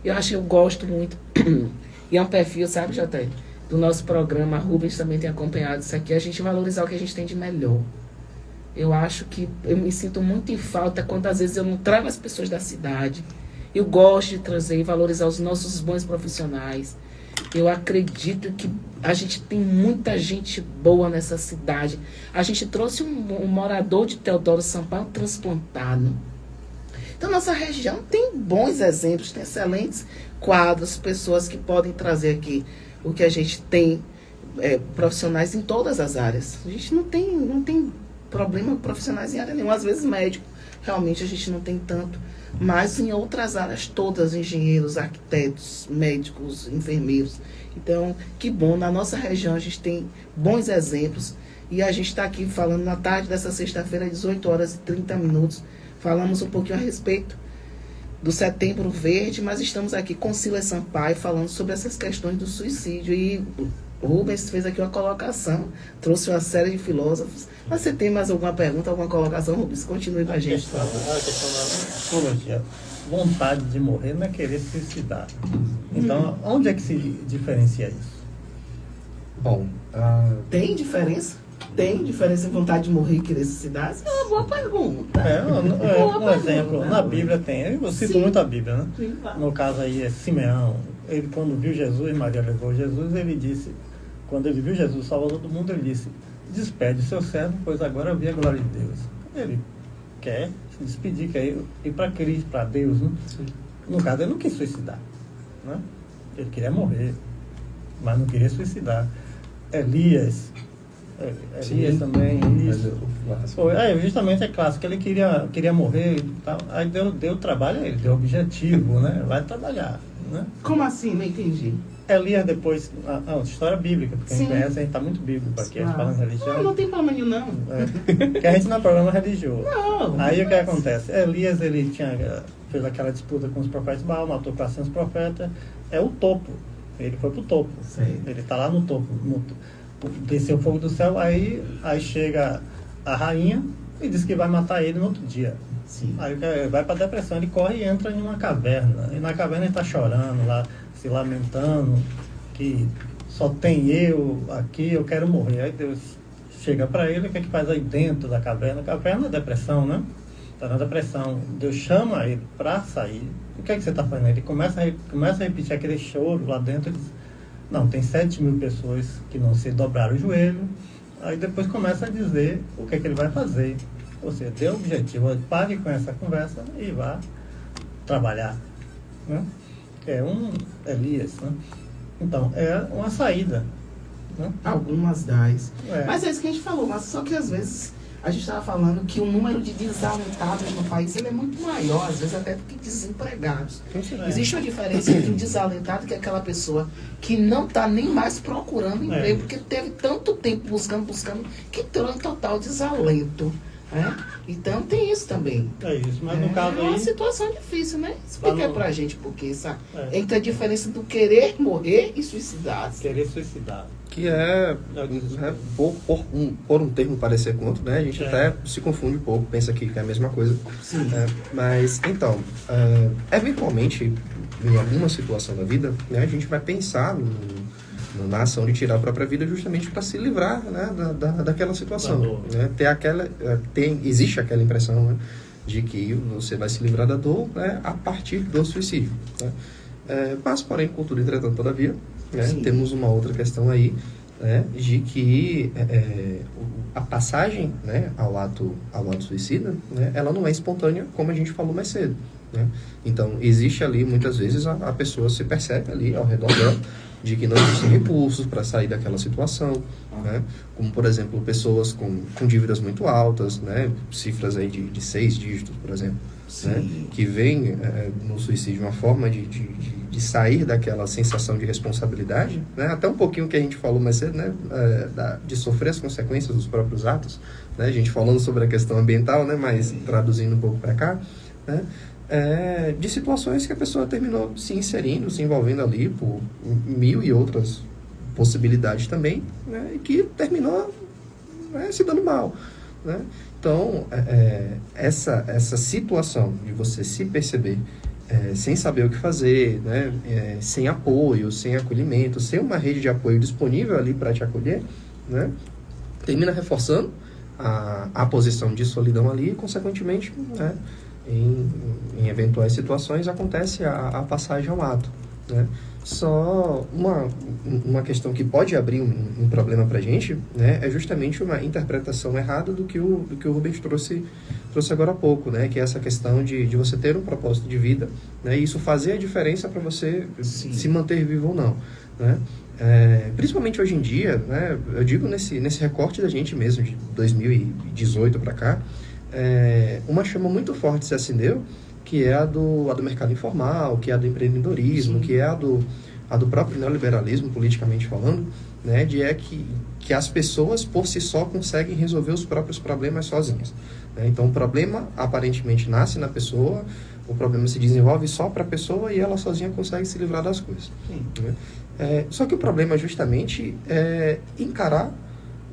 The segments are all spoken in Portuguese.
Eu acho que eu gosto muito. E é um perfil, sabe, Jota, do nosso programa. A Rubens também tem acompanhado isso aqui. A gente valorizar o que a gente tem de melhor. Eu acho que eu me sinto muito em falta quando às vezes eu não trago as pessoas da cidade. Eu gosto de trazer e valorizar os nossos bons profissionais. Eu acredito que a gente tem muita gente boa nessa cidade. A gente trouxe um morador de Teodoro Sampaio transplantado. Então, nossa região tem bons exemplos, tem excelentes quadros, pessoas que podem trazer aqui o que a gente tem, profissionais em todas as áreas. A gente não tem problema com profissionais em área nenhuma. Às vezes, médico, realmente a gente não tem tanto. Mas em outras áreas todas, engenheiros, arquitetos, médicos, enfermeiros. Então, que bom, na nossa região a gente tem bons exemplos. E a gente está aqui falando na tarde dessa sexta-feira, 18h30. Falamos um pouquinho a respeito do Setembro Verde, mas estamos aqui com Silas Sampaio falando sobre essas questões do suicídio. E o Rubens fez aqui uma colocação, trouxe uma série de filósofos. Mas você tem mais alguma pergunta, alguma colocação, Rubens? Continue com a gente. A questão da psicologia. Vontade de morrer não é querer se suicidar. Então, onde é que se diferencia isso? Bom, Tem diferença? Tem diferença em vontade de morrer e querer se suicidar? Essa é uma boa pergunta. Um exemplo, na Bíblia tem, eu cito muito a Bíblia, né? Sim, claro. No caso aí é Simeão, ele quando viu Jesus, Maria levou Jesus, ele disse, quando ele viu Jesus, Salvador do mundo, ele disse, despede seu servo, pois agora eu vi a glória de Deus. Ele quer se despedir, quer ir para Cristo, para Deus, né? sim. No caso, ele não quis suicidar, né? Ele queria morrer, mas não queria suicidar. Elias Sim, também, mas isso. eu- Justamente é clássico, ele queria morrer e tal, aí deu trabalho a ele, deu objetivo, né? Vai trabalhar, né? Como assim? Não entendi. Elias depois, história bíblica, porque a gente Sim. conhece, a gente está muito bíblico aqui, a gente fala em Não, religião. não tem problema nenhum, não. Que a gente não é programa religioso. Não. Aí o que acontece? Elias, ele fez aquela disputa com os profetas de Baal, matou 400 profetas, é o topo, ele foi pro topo, Sei. ele está lá no topo, desceu o fogo do céu, aí chega a rainha e diz que vai matar ele no outro dia. Sim. Aí vai para depressão, ele corre e entra em uma caverna, e na caverna ele está chorando lá, se lamentando, que só tem eu aqui, eu quero morrer. Aí Deus chega para ele, o que é que faz aí dentro da caverna? A caverna é depressão, né? Está na depressão. Deus chama ele para sair. O que é que você está fazendo? Ele começa a repetir aquele choro lá dentro. Ele diz, não, tem 7.000 pessoas que não se dobraram o joelho. Aí depois começa a dizer o que é que ele vai fazer. Ou seja, dê o objetivo, pare com essa conversa e vá trabalhar, né? É um Elias, né? Então, é uma saída, né? Algumas das. É. Mas é isso que a gente falou, mas só que às vezes a gente estava falando que o número de desalentados no país ele é muito maior, às vezes até do que desempregados. Existe uma diferença entre um desalentado, que é aquela pessoa que não está nem mais procurando emprego, porque teve tanto tempo buscando, que entrou em total desalento. Né? Então tem isso também. É isso, mas no caso é uma aí... situação difícil, né? Explica pra gente por quê, sabe? É. Entre a diferença do querer morrer e suicidar-se. Querer suicidar. Que por um termo parecer com outro, né? A gente até se confunde um pouco, pensa que é a mesma coisa. Sim. Mas, então, eventualmente, em alguma situação da vida, né, a gente vai pensar na ação de tirar a própria vida justamente para se livrar, né, daquela situação. Né? Existe aquela impressão, né, de que você vai se livrar da dor, né, a partir do suicídio. Né? Mas, porém, contudo, entretanto, todavia, né, temos uma outra questão aí, né, de que a passagem, né, ao ato suicida, né, ela não é espontânea, como a gente falou mais cedo. Né? Então, existe ali, muitas vezes, a pessoa se percebe ali ao redor dela, de que não existem recursos para sair daquela situação, né? Como, por exemplo, pessoas com dívidas muito altas, né? Cifras aí de 6 dígitos, por exemplo, né? Que veem no suicídio uma forma de sair daquela sensação de responsabilidade, né? Até um pouquinho que a gente falou mais cedo, né? De sofrer as consequências dos próprios atos, né? A gente falando sobre a questão ambiental, né? Mas traduzindo um pouco para cá, né? De situações que a pessoa terminou se inserindo, se envolvendo ali por mil e outras possibilidades também, né, e que terminou, né, se dando mal. Né? Então, essa situação de você se perceber sem saber o que fazer, né? Sem apoio, sem acolhimento, sem uma rede de apoio disponível ali para te acolher, né? Termina reforçando a posição de solidão ali e, consequentemente, né, em eventuais situações, acontece a passagem ao ato, né? Só uma questão que pode abrir um problema para a gente, né, é justamente uma interpretação errada do que o Rubens trouxe agora há pouco, né, que é essa questão de você ter um propósito de vida, né, e isso fazer a diferença para você se manter vivo ou não, né? Principalmente hoje em dia, né, eu digo nesse recorte da gente mesmo, de 2018 para cá, uma chama muito forte se acendeu, que é a do mercado informal, que é a do empreendedorismo, que é a do próprio neoliberalismo, politicamente falando, né, que as pessoas por si só conseguem resolver os próprios problemas sozinhas, né? Então o problema aparentemente nasce na pessoa, o problema se desenvolve só para a pessoa e ela sozinha consegue se livrar das coisas, né? Só que o problema justamente é encarar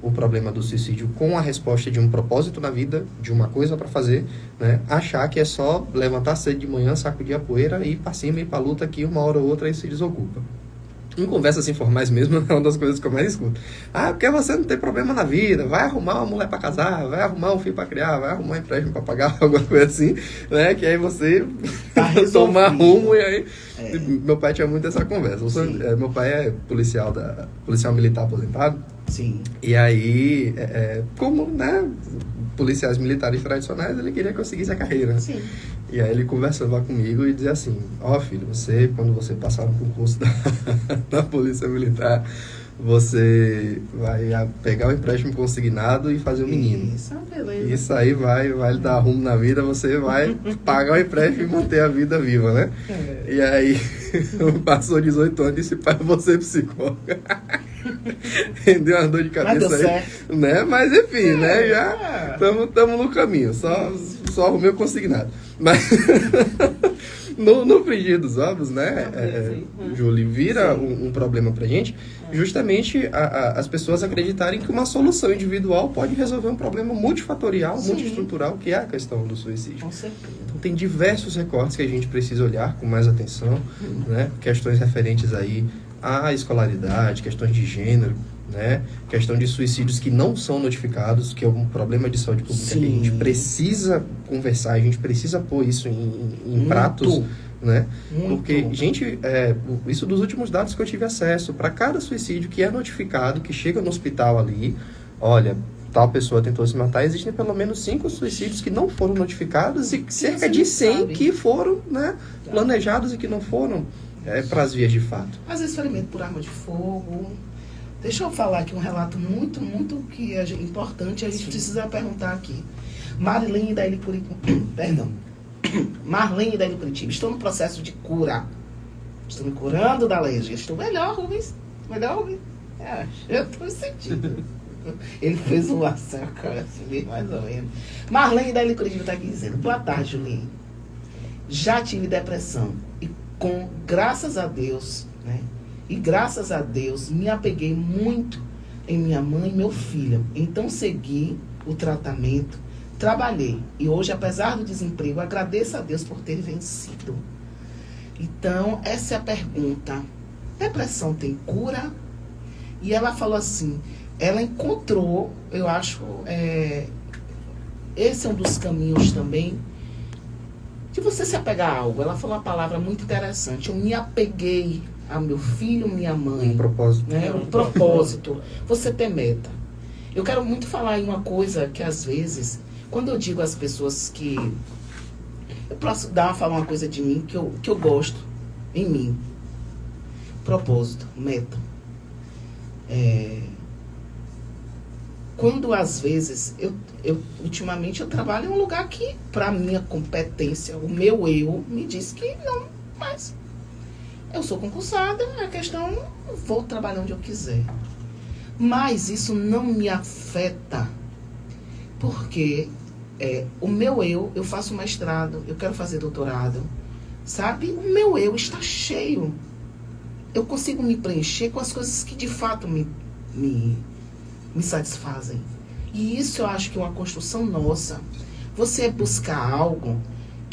o problema do suicídio com a resposta de um propósito na vida, de uma coisa para fazer, né? Achar que é só levantar cedo de manhã, sacudir a poeira, ir para cima, ir para a luta aqui, uma hora ou outra e se desocupa. Em conversas informais mesmo, é uma das coisas que eu mais escuto. Porque você não tem problema na vida, vai arrumar uma mulher para casar, vai arrumar um filho para criar, vai arrumar um empréstimo para pagar, alguma coisa assim, né? Que aí você toma rumo e aí... Meu pai tinha muito essa conversa. Meu pai é policial militar aposentado. Sim. E aí, como, né, policiais militares tradicionais, ele queria que eu seguisse a carreira. Sim. E aí ele conversava comigo e dizia assim: filho, quando você passar no concurso da Polícia Militar, você vai pegar o empréstimo consignado e fazer o menino. Isso, beleza. Isso aí vai lhe dar rumo na vida, você vai pagar o empréstimo e manter a vida viva, né? E aí, passou 18 anos e disse: pai, você é psicóloga. Deu uma dor de cabeça aí, né? Mas enfim, né? Já estamos no caminho. Só arrumei o consignado. Mas no frigir dos ovos, né, Júlio, vira um problema pra gente, justamente as pessoas acreditarem que uma solução individual pode resolver um problema multifatorial, multiestrutural, que é a questão do suicídio. Com certeza. Então tem diversos recortes que a gente precisa olhar com mais atenção, né? Questões referentes aí à escolaridade, questões de gênero, né? Questão de suicídios que não são notificados, que é um problema de saúde pública que a gente precisa conversar, a gente precisa pôr isso em pratos, né? Porque, gente, isso dos últimos dados que eu tive acesso, para cada suicídio que é notificado, que chega no hospital ali, olha, tal pessoa tentou se matar, existem pelo menos 5 suicídios que não foram notificados e cerca de 100 que foram, né, planejados e que não foram para as vias de fato. Às vezes ferimento por arma de fogo. Deixa eu falar aqui um relato muito, muito que é importante, a gente precisa perguntar aqui. Marlene da Ilha Curitiba, Marlene da Ilha Curitiba, estou no processo de cura. Estou me curando da alergia. Estou melhor, Rubens. Melhor, Rubens. Eu estou sentindo. Ele fez um ação, cara, assim, mais ou menos. Marlene da Ilha Curitiba está aqui dizendo: boa tarde, Julinho. Já tive depressão e graças a Deus, né? E graças a Deus me apeguei muito em minha mãe e meu filho. Então segui o tratamento, trabalhei. E hoje, apesar do desemprego, agradeço a Deus por ter vencido. Então, essa é a pergunta. Depressão tem cura? E ela falou assim, ela encontrou, eu acho, esse é um dos caminhos também, de você se apegar a algo. Ela falou uma palavra muito interessante. Eu me apeguei a meu filho, minha mãe. Um propósito. Né? Um propósito. Você ter meta. Eu quero muito falar em uma coisa que às vezes, quando eu digo às pessoas que... Eu posso falar uma coisa de mim que eu gosto em mim. Propósito, meta. Quando às vezes, ultimamente eu trabalho em um lugar que, para minha competência, o meu eu me diz que não, mas eu sou concursada, a questão, vou trabalhar onde eu quiser. Mas isso não me afeta, porque o meu eu faço mestrado, eu quero fazer doutorado, sabe? O meu eu está cheio. Eu consigo me preencher com as coisas que de fato me satisfazem. E isso eu acho que é uma construção nossa. Você buscar algo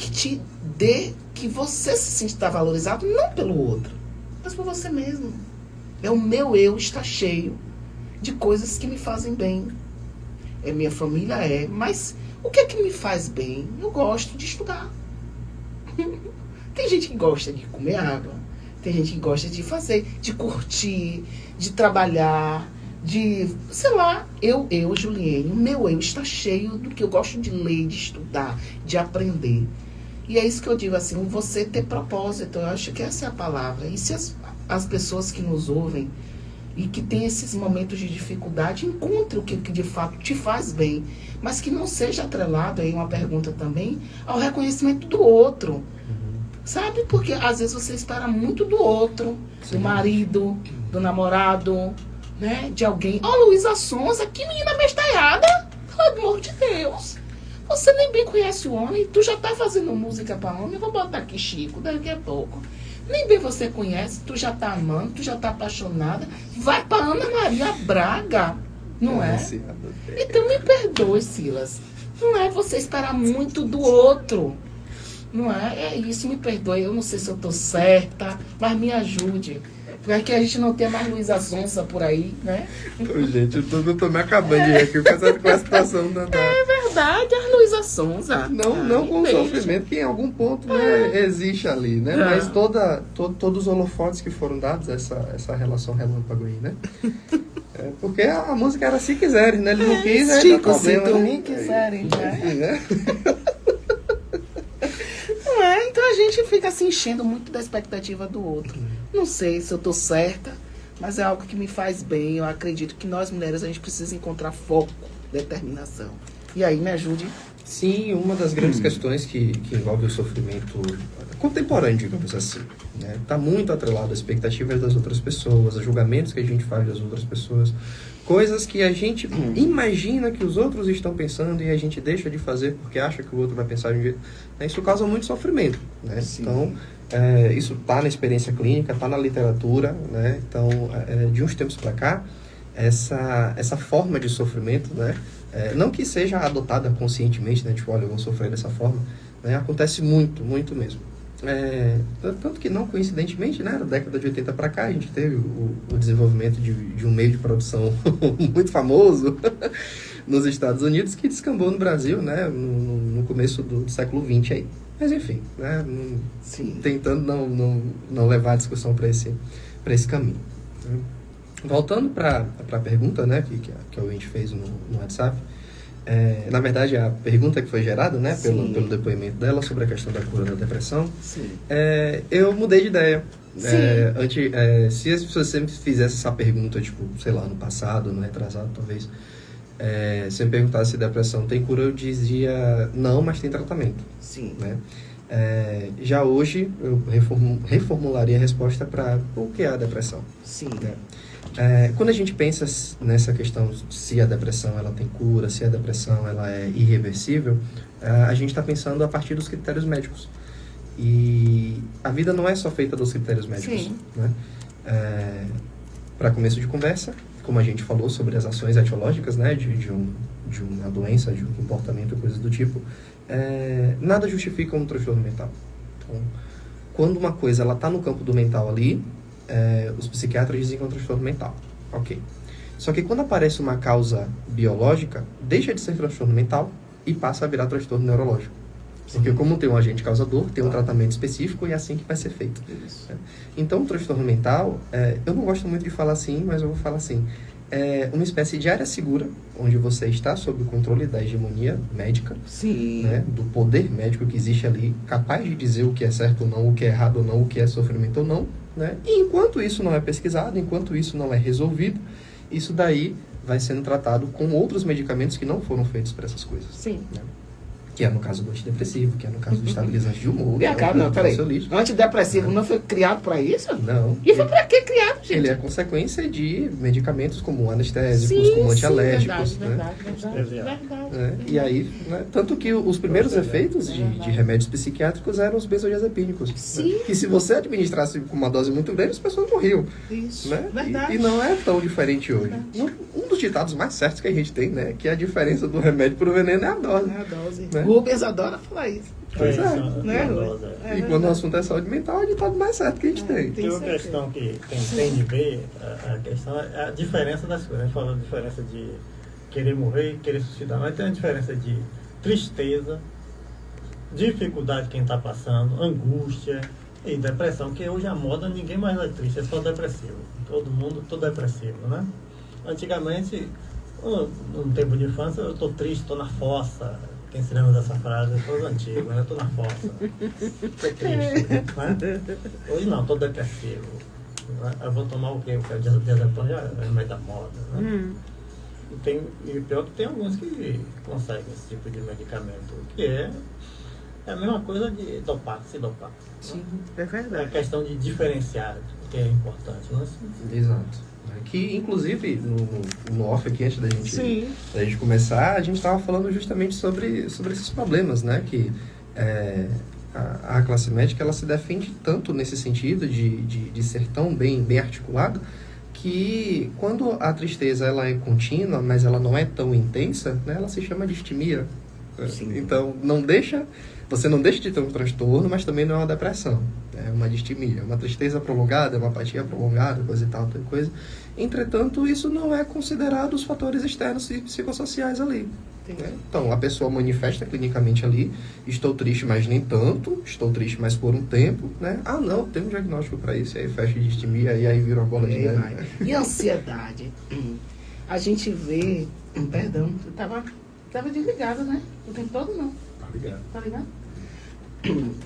que te dê, que você se sinta valorizado, não pelo outro, mas por você mesmo. O meu eu está cheio de coisas que me fazem bem. Minha família mas o que é que me faz bem? Eu gosto de estudar. Tem gente que gosta de comer água, tem gente que gosta de fazer, de curtir, de trabalhar, de, sei lá, Juliene, o meu eu está cheio do que eu gosto de ler, de estudar, de aprender. E é isso que eu digo assim, você ter propósito, eu acho que essa é a palavra. E se as pessoas que nos ouvem e que tem esses momentos de dificuldade, encontre o que de fato te faz bem, mas que não seja atrelado, aí uma pergunta também, ao reconhecimento do outro. Sabe? Porque às vezes você espera muito do outro, do marido, do namorado, né? De alguém. Luísa Sonza, que menina bestalhada! Pelo amor de Deus! Você nem bem conhece o homem, tu já tá fazendo música pra homem, eu vou botar aqui Chico daqui a pouco. Nem bem você conhece, tu já tá amando, tu já tá apaixonada. Vai pra Ana Maria Braga, não é? Então me perdoe, Silas. Não é você esperar muito do outro. Não é? É isso, me perdoe. Eu não sei se eu tô certa, mas me ajude. Porque que a gente não tem mais Luísa Sonza por aí, né? Ô, gente, eu tô me acabando de rir aqui com a situação da... É verdade, a Luísa Sonza. Não com o sofrimento, que em algum ponto, né, existe ali, né? Mas todos os holofotes que foram dados a essa relação relâmpago aí, né? Porque a música era se quiserem, né? Ele não quis, é Chico, problema, se tu né? nem quiserem, né? né? Então a gente fica se enchendo muito da expectativa do outro. Não sei se eu tô certa, mas é algo que me faz bem. Eu acredito que nós mulheres a gente precisa encontrar foco, determinação. E aí, me ajude. Sim, uma das grandes questões que envolve o sofrimento contemporâneo, digamos assim, né? Tá muito atrelado às expectativas das outras pessoas, aos julgamentos que a gente faz das outras pessoas, coisas que a gente imagina que os outros estão pensando e a gente deixa de fazer porque acha que o outro vai pensar de um jeito. Isso causa muito sofrimento, né? Então, isso está na experiência clínica, está na literatura, né? Então, de uns tempos para cá, essa forma de sofrimento, né? Não que seja adotada conscientemente, né? Tipo, olha, eu vou sofrer dessa forma, né? Acontece muito, muito mesmo. Tanto que não coincidentemente, né, na década de 80 para cá, a gente teve o desenvolvimento de um meio de produção muito famoso nos Estados Unidos, que descambou no Brasil, né, no começo do século XX aí. Mas enfim, né, tentando não levar a discussão para esse caminho. Voltando para a pergunta, né, que a gente fez no WhatsApp, na verdade, a pergunta que foi gerada, né, pelo depoimento dela sobre a questão da cura da depressão, eu mudei de ideia. Se as pessoas sempre fizessem essa pergunta, tipo, sei lá, no passado, no retrasado, talvez, se me perguntasse se depressão tem cura, eu dizia não, mas tem tratamento. Sim. Né? Já hoje, eu reformularia a resposta para o que é a depressão. Sim. Né? Quando a gente pensa nessa questão se a depressão ela tem cura, se a depressão ela é irreversível, a gente está pensando a partir dos critérios médicos. E a vida não é só feita dos critérios médicos. Sim. Né? Para começo de conversa, como a gente falou sobre as ações etiológicas, né, de uma doença, de um comportamento, coisas do tipo, nada justifica um transtorno mental. Então, quando uma coisa está no campo do mental ali, os psiquiatras dizem que é um transtorno mental. Ok. Só que quando aparece uma causa biológica, deixa de ser transtorno mental e passa a virar transtorno neurológico. Porque como tem um agente causador, tem um tratamento específico e é assim que vai ser feito. Então, o transtorno mental, eu não gosto muito de falar assim, mas eu vou falar assim, é uma espécie de área segura, onde você está sob o controle da hegemonia médica, né, do poder médico que existe ali, capaz de dizer o que é certo ou não, o que é errado ou não, o que é sofrimento ou não, né? E enquanto isso não é pesquisado, enquanto isso não é resolvido, isso daí vai sendo tratado com outros medicamentos que não foram feitos para essas coisas. Sim. Né? Que é no caso do antidepressivo, que é no caso do estabilizante de humor. Peraí. Antidepressivo não foi criado para isso? Não. E foi para que criado, gente? Ele é consequência de medicamentos como anestésicos, como antialérgicos. Verdade. E aí, né, tanto que os primeiros efeitos de remédios psiquiátricos eram os benzodiazepínicos. Sim. Né? Que se você administrasse com uma dose muito grande, as pessoas morriam. Isso, né? verdade. E não é tão diferente hoje. Um dos ditados mais certos que a gente tem, né, que a diferença do remédio para o veneno é a dose. É a dose. Né? Rubens adora falar isso. Pois é. Né? E quando o assunto é saúde mental, é de todo mais certo que a gente tem. Tem uma questão que tem de ver, a questão é a diferença das coisas. A gente falou a diferença de querer morrer e querer suicidar, mas tem a diferença de tristeza, dificuldade que quem está passando, angústia e depressão, que hoje a moda ninguém mais é triste, é só depressivo. Todo mundo, todo depressivo, né? Antigamente, no tempo de infância, eu estou triste, estou na fossa. Quem se lembra dessa frase? Eu sou os antigos, né? Eu estou na fossa. Estou triste, né? Hoje não, estou depressivo. Né? Eu vou tomar o quê? O diazepam já é no meio da moda, né? E pior que tem alguns que conseguem esse tipo de medicamento, que é a mesma coisa de dopar, se dopar. Sim, é verdade. É a questão de diferenciar, que é importante. Né? Exato. Que, inclusive, no off aqui, antes da gente começar, a gente estava falando justamente sobre esses problemas, né? Que a classe médica, ela se defende tanto nesse sentido de ser tão bem articulado, que quando a tristeza ela é contínua, mas ela não é tão intensa, né? Ela se chama de distimia. Sim. Então, você não deixa de ter um transtorno, mas também não é uma depressão. É uma distimia, uma tristeza prolongada, uma apatia prolongada, coisa e tal, coisa. Entretanto, isso não é considerado os fatores externos e psicossociais ali. Né? Então, a pessoa manifesta clinicamente ali, estou triste, mas nem tanto, estou triste, mas por um tempo, né? Ah, não, tem um diagnóstico para isso, e aí fecha de distimia, e aí vira uma bola de neve. E a ansiedade? A gente vê... Perdão, eu tava desligado, né? O tempo todo não. Tá ligado?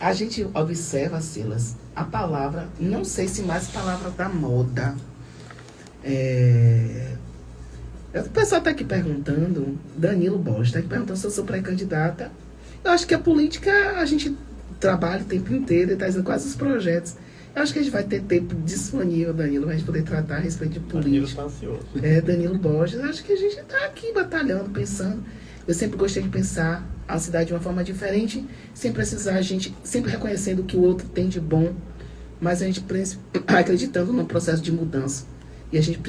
A gente observa, Silas, a palavra, não sei se mais palavra da moda. O pessoal está aqui perguntando, Danilo Borges está aqui perguntando se eu sou pré-candidata. Eu acho que a política, a gente trabalha o tempo inteiro e está fazendo quase os projetos. Eu acho que a gente vai ter tempo disponível, Danilo, para a gente poder tratar a respeito de política. Danilo está ansioso. Danilo Borges, acho que a gente está aqui batalhando, pensando. Eu sempre gostei de pensar a cidade de uma forma diferente, sem precisar, a gente sempre reconhecendo o que o outro tem de bom, mas a gente acreditando no processo de mudança. E a gente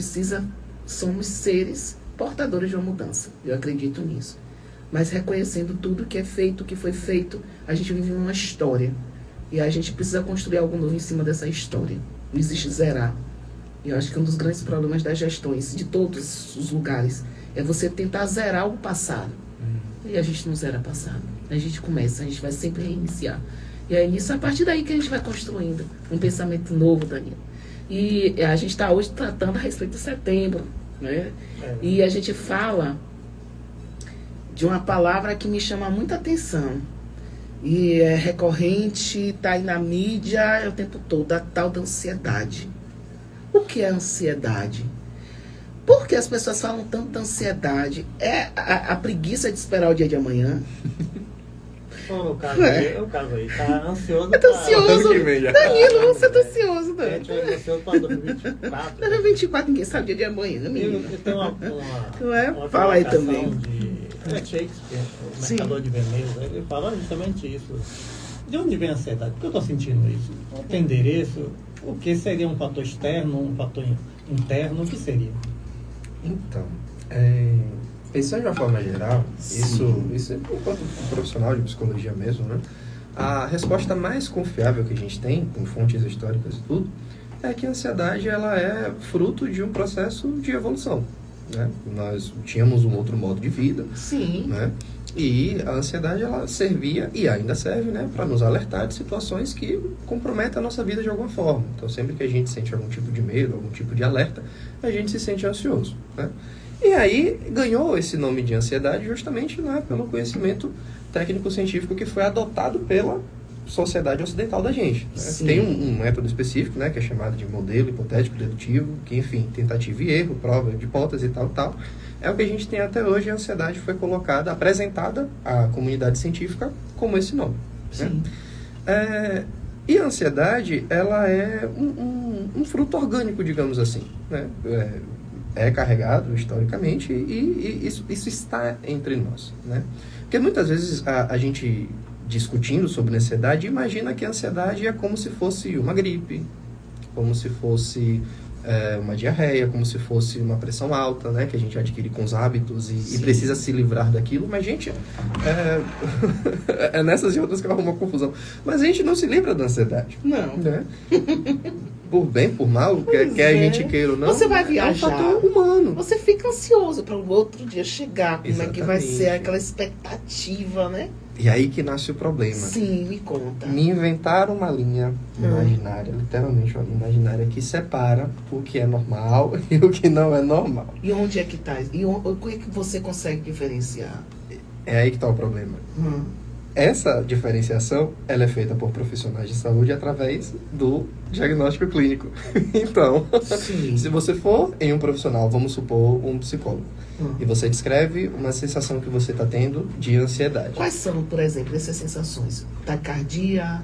somos seres portadores de uma mudança. Eu acredito nisso. Mas reconhecendo tudo que é feito, o que foi feito, a gente vive uma história. E a gente precisa construir algo novo em cima dessa história. Não existe zerar. E eu acho que um dos grandes problemas das gestões, de todos os lugares, é você tentar zerar o passado. E a gente não zera passado. A gente começa, a gente vai sempre reiniciar. E é nisso, a partir daí que a gente vai construindo um pensamento novo, Danilo. E a gente está hoje tratando a respeito de setembro, né? E a gente fala de uma palavra que me chama muita atenção. E é recorrente, está aí na mídia o tempo todo, a tal da ansiedade. O que é ansiedade? Por que as pessoas falam tanto da ansiedade? É a preguiça de esperar o dia de amanhã? O caso aí, tá ansioso. Eu tô ansioso. Danilo, você tá ansioso, A gente vai ansioso para 2024. 2024, ninguém sabe o dia de amanhã, menino. Tem uma Fala aí também. Shakespeare, o Mercador de Veneza, ele fala justamente isso. De onde vem a ansiedade? Por que eu estou sentindo isso? Não tem endereço? O que seria um fator externo, um fator interno? O que seria? Então, pensando de uma forma geral, isso enquanto profissional de psicologia mesmo, né? A resposta mais confiável que a gente tem, com fontes históricas e tudo, é que a ansiedade ela é fruto de um processo de evolução. Né? Nós tínhamos um outro modo de vida. Sim. Né? E a ansiedade ela servia e ainda serve, né, para nos alertar de situações que comprometem a nossa vida de alguma forma. Então, sempre que a gente sente algum tipo de medo, algum tipo de alerta, a gente se sente ansioso. Né? E aí ganhou esse nome de ansiedade justamente, né, pelo conhecimento técnico-científico que foi adotado pela sociedade ocidental da gente. Né? Tem um método específico, né, que é chamado de modelo hipotético dedutivo, que, enfim, tentativa e erro, prova de hipótese e tal. É o que a gente tem até hoje. A ansiedade foi colocada, apresentada à comunidade científica como esse nome. Sim. Né? E a ansiedade, ela é um fruto orgânico, digamos assim. Né? É carregado historicamente e isso está entre nós. Né? Porque muitas vezes a gente, discutindo sobre ansiedade, imagina que a ansiedade é como se fosse uma gripe, como se fosse uma diarreia, como se fosse uma pressão alta, né? Que a gente adquire com os hábitos e precisa se livrar daquilo. Mas, gente, é nessas e outras que eu arrumo uma confusão. Mas a gente não se livra da ansiedade. Não. Né? Por bem, por mal, quer a gente queira ou não. Você vai viajar. É um fator humano. Você fica ansioso para o outro dia chegar. Como é que vai ser Exatamente. aquela expectativa, né? E aí que nasce o problema. Sim, me conta. Me inventaram uma linha imaginária, literalmente uma linha imaginária, que separa o que é normal e o que não é normal. E onde é que tá? E o que é que você consegue diferenciar? É aí que está o problema. Essa diferenciação, ela é feita por profissionais de saúde através do diagnóstico clínico. Então, Sim. se você for em um profissional, vamos supor um psicólogo, e você descreve uma sensação que você está tendo de ansiedade. Quais são, por exemplo, essas sensações? Taquicardia?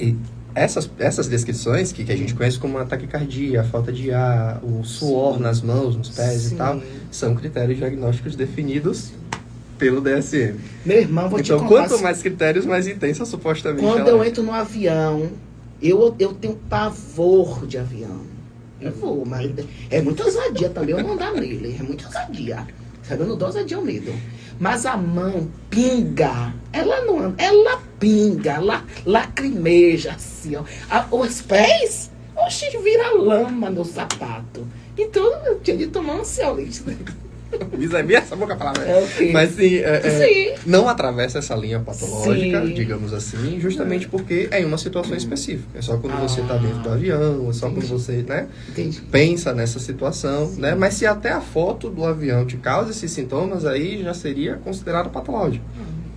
E essas descrições, que a gente conhece como a taquicardia, a falta de ar, o suor nas mãos, nos pés Sim. e tal, são critérios diagnósticos definidos pelo DSM. Meu irmão, vou te Então, contar. quanto mais critérios, mais intensa supostamente Quando ela eu é. entro no avião, eu tenho pavor de avião. Eu vou, mas é muita ousadia também eu não andar nele. É muita ousadia. Sabe, eu não dou ousadia ao medo. Mas a mão pinga. Ela não anda, ela pinga, ela lacrimeja assim, ó. Os pés, oxe, vira lama no sapato. Então eu tinha de tomar um ansiolítico. Visa essa boca palavra. É o quê? Mas sim, Sim. não atravessa essa linha patológica, Sim. digamos assim, justamente porque é em uma situação específica. É só quando você está dentro do avião, é só quando você, né, Entendi. pensa nessa situação, né? Mas se até a foto do avião te causa esses sintomas, aí já seria considerado patológico,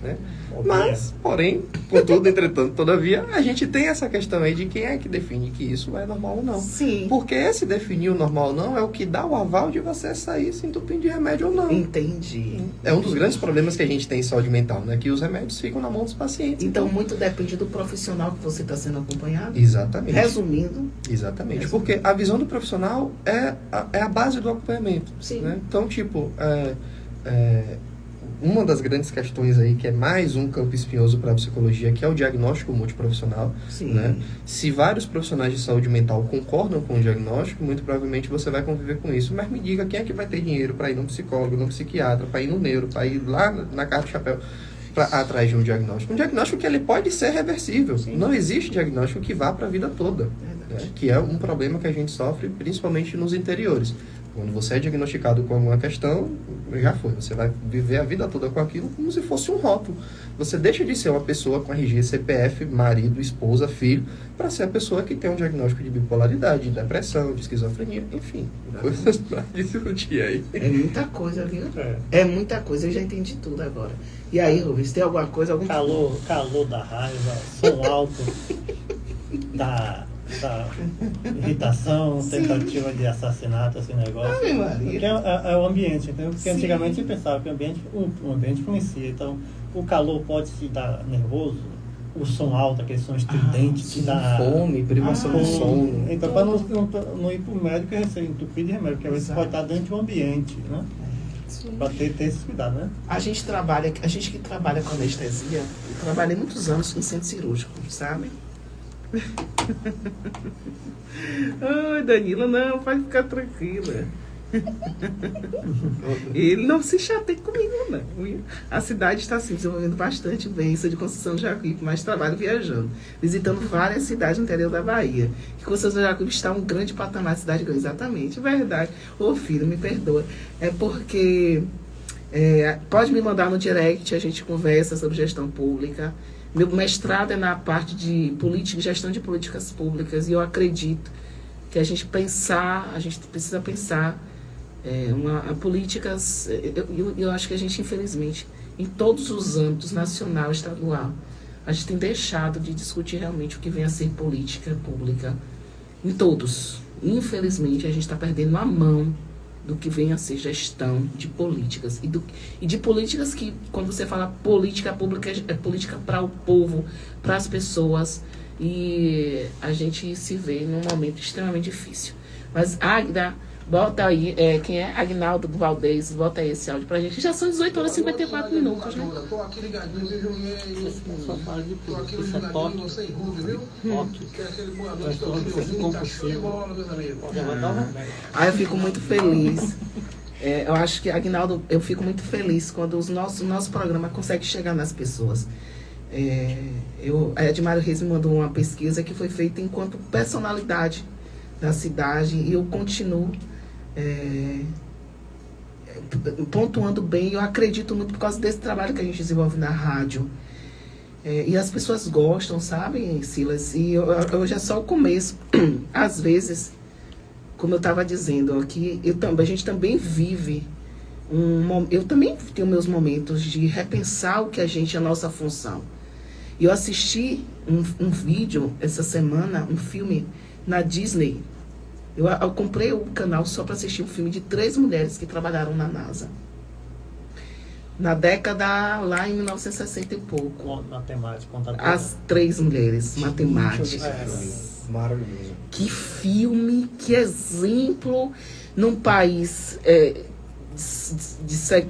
né? Mas, porém, contudo, entretanto, todavia, a gente tem essa questão aí de quem é que define que isso é normal ou não. Sim. Porque esse definir o normal ou não é o que dá o aval de você sair se entupindo de remédio ou não. Entendi. É um dos grandes problemas que a gente tem em saúde mental, né? Que os remédios ficam na mão dos pacientes. Então, muito depende do profissional que você está sendo acompanhado. Exatamente. Resumindo, Exatamente. Porque a visão do profissional é a base do acompanhamento. Sim. Né? Então, tipo, uma das grandes questões aí, que é mais um campo espinhoso para a psicologia, que é o diagnóstico multiprofissional. sim. Né? Se vários profissionais de saúde mental concordam com o diagnóstico, muito provavelmente você vai conviver com isso. Mas me diga, quem é que vai ter dinheiro para ir num psicólogo, num psiquiatra, para ir no neuro, para ir lá na Casa do Chapéu, atrás de um diagnóstico? Um diagnóstico que ele pode ser reversível. Sim. Não existe diagnóstico que vá para a vida toda. Verdade. Né? Que é um problema que a gente sofre, principalmente nos interiores. Quando você é diagnosticado com alguma questão, já foi. Você vai viver a vida toda com aquilo como se fosse um rótulo. Você deixa de ser uma pessoa com RG, CPF, marido, esposa, filho, para ser a pessoa que tem um diagnóstico de bipolaridade, de depressão, de esquizofrenia, enfim. Coisas para discutir aí. É muita coisa, viu? É. É muita coisa, eu já entendi tudo agora. E aí, Rubens, tem alguma coisa? Algum Calor da raiva, som alto, da irritação, Sim. tentativa de assassinato, esse negócio. Ave Maria. Porque é o ambiente, entendeu? Porque Sim. antigamente eu pensava que o ambiente influencia. Então, o calor pode te dar nervoso, o som alto, aquele som estridente, te dá Fome, privação de sono. Então, para não ir para o médico e ser entupido de remédio, porque às vezes Exato. pode estar dentro do ambiente, né? Para ter esse cuidado, né? A gente que trabalha com anestesia, eu trabalhei muitos anos em centro cirúrgico, sabe? Ai, Danila, não, pode ficar tranquila. Ele não se chateia comigo, não. A cidade está se desenvolvendo bastante bem, sou de Conceição do Jacuípe, mas trabalho viajando, visitando várias cidades no interior da Bahia. E Conceição do Jacuípe está um grande patamar de cidade grande, exatamente, verdade. Ô filho, me perdoa. É porque pode me mandar no direct, a gente conversa sobre gestão pública. Meu mestrado é na parte de gestão de políticas públicas, e eu acredito que a gente precisa pensar políticas. Eu acho que a gente, infelizmente, em todos os âmbitos, nacional, estadual, a gente tem deixado de discutir realmente o que vem a ser política pública. Em todos. Infelizmente, a gente está perdendo a mão do que vem a ser gestão de políticas. E de políticas que, quando você fala política pública, é política para o povo, para as pessoas. E a gente se vê num momento extremamente difícil. Mas, Águida, Bota aí, quem é? Agnaldo Valdez, bota aí esse áudio pra gente. Já são 18 horas e 54 minutos, né? Tô aqui ligadinho, viu, Julinho? Só fala de Tô tudo. aqui Isso é ligadinho, toque. você em Rubi, viu? Toque. Que é aquele boa noite, Mas tô todo aqui mundo ouvindo, tá show de compulsivo. bola, meus amigos. Já vai dar um remédio. Eu fico muito feliz. Eu acho que, Agnaldo, eu fico muito feliz quando o nosso programa consegue chegar nas pessoas. A Edmário Reis me mandou uma pesquisa que foi feita enquanto personalidade da cidade e eu continuo pontuando bem. Eu acredito muito por causa desse trabalho que a gente desenvolve na rádio. E as pessoas gostam, sabe, Silas? E hoje é só o começo. Às vezes, como eu estava dizendo aqui, a gente também vive eu também tenho meus momentos de repensar o que a nossa função. E eu assisti um vídeo essa semana, um filme na Disney. Eu comprei o canal só para assistir um filme de 3 mulheres que trabalharam na NASA. Na década, lá em 1960 e pouco. Matemática, contabilidade. As 3 mulheres matemáticas. Maravilhoso. Que filme, que exemplo num país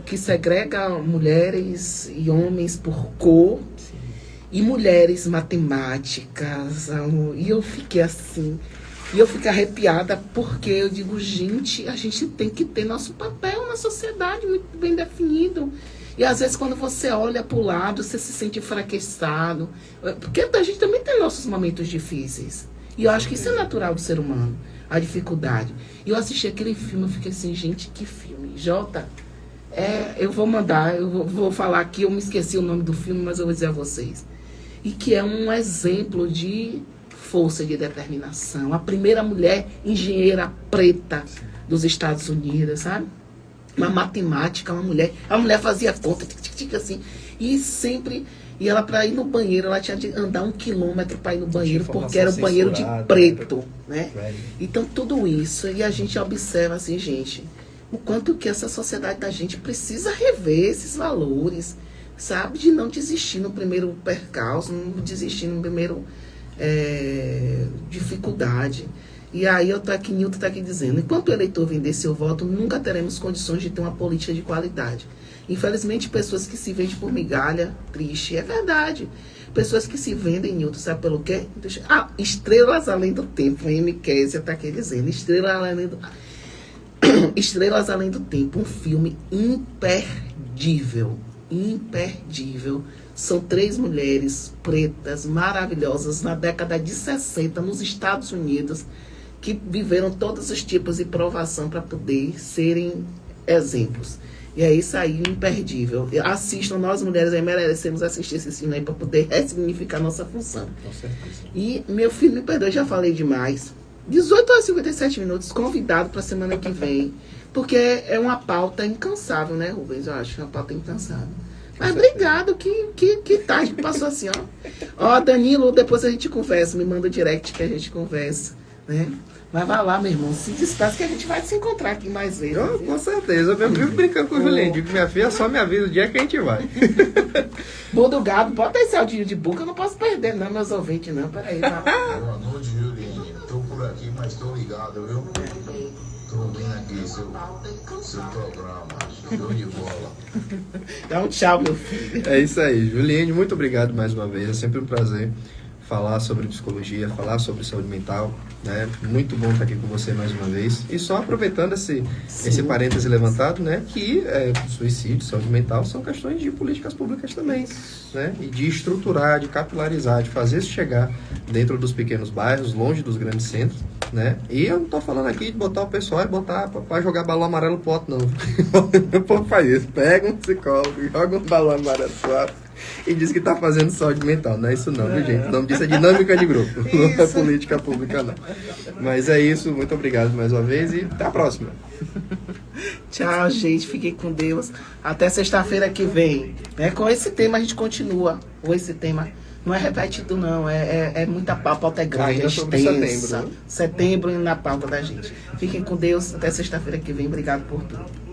que segrega mulheres e homens por cor. Sim. E mulheres matemáticas. E eu fiquei assim. E eu fico arrepiada porque eu digo, gente, a gente tem que ter nosso papel na sociedade muito bem definido. E às vezes quando você olha para o lado, você se sente enfraquecido. Porque a gente também tem nossos momentos difíceis. E eu acho que isso é natural do ser humano, a dificuldade. E eu assisti aquele filme, eu fiquei assim, gente, que filme. Jota, eu vou mandar, eu vou falar aqui, eu me esqueci o nome do filme, mas eu vou dizer a vocês. E que é um exemplo de força de determinação. A primeira mulher engenheira preta dos Estados Unidos, sabe? Uma matemática, uma mulher. A mulher fazia conta, assim. E sempre... E ela, para ir no banheiro, ela tinha de andar 1 quilômetro para ir no banheiro, porque era o banheiro de preto, né? Então, tudo isso. E a gente observa assim, gente, o quanto que essa sociedade da gente precisa rever esses valores, sabe? De não desistir no primeiro percalço, não desistir no primeiro dificuldade. E aí Nilton está aqui dizendo, enquanto o eleitor vender seu voto, nunca teremos condições de ter uma política de qualidade. Infelizmente, pessoas que se vendem por migalha, triste, é verdade. Pessoas que se vendem, Nilton, sabe pelo quê? Estrelas Além do Tempo, a M. Kézia está aqui dizendo, Estrelas Além do Tempo, um filme imperdível, imperdível. São 3 mulheres pretas, maravilhosas, na década de 60, nos Estados Unidos, que viveram todos os tipos de provação para poder serem exemplos. E é isso aí, imperdível. Assistam, nós mulheres aí merecemos assistir esse filme aí para poder ressignificar nossa função. Com certeza. E, meu filho, me perdoe, já falei demais. 18 horas e 57 minutos, convidado para a semana que vem. Porque é uma pauta incansável, né, Rubens? Eu acho uma pauta incansável. Mas obrigado, que tarde que passou assim, ó. Ó, Danilo, depois a gente conversa, me manda o direct que a gente conversa, né? Mas vai lá, meu irmão, se despeça que a gente vai se encontrar aqui mais vezes. Com certeza, eu vivo brincando com o Julinho. Digo, minha filha, só me avisa o dia que a gente vai. Bom do gado, bota esse áudio de boca, eu não posso perder, não, meus ouvintes, não. Peraí, tá? Boa noite, Julinho. Tô por aqui, mas tô ligado, viu? Tô ouvindo aqui seu programa. Show de bola. Dá um tchau, meu filho. É isso aí, Juliane, muito obrigado mais uma vez. É sempre um prazer falar sobre psicologia, falar sobre saúde mental, né? Muito bom estar aqui com você mais uma vez. E só aproveitando esse parêntese levantado, né? Que suicídio, saúde mental são questões de políticas públicas também, né? E de estruturar, de capilarizar, de fazer isso chegar dentro dos pequenos bairros, longe dos grandes centros, né? E eu não tô falando aqui de botar o pessoal e botar para jogar balão amarelo pro outro, não. O povo faz isso, pega um psicólogo, joga um balão amarelo pro outro e diz que tá fazendo saúde mental. Não é isso não, viu, gente? O nome disso é dinâmica de grupo, não é política pública, não. Mas é isso, muito obrigado mais uma vez e até a próxima. Tchau, gente, fiquem com Deus. Até sexta-feira que vem. Com esse tema a gente continua. Ou esse tema não é repetido, não. É muita pauta, a pauta é grande, Ainda é sobre extensa. setembro, né? Setembro na pauta da gente. Fiquem com Deus. Até sexta-feira que vem. Obrigado por tudo.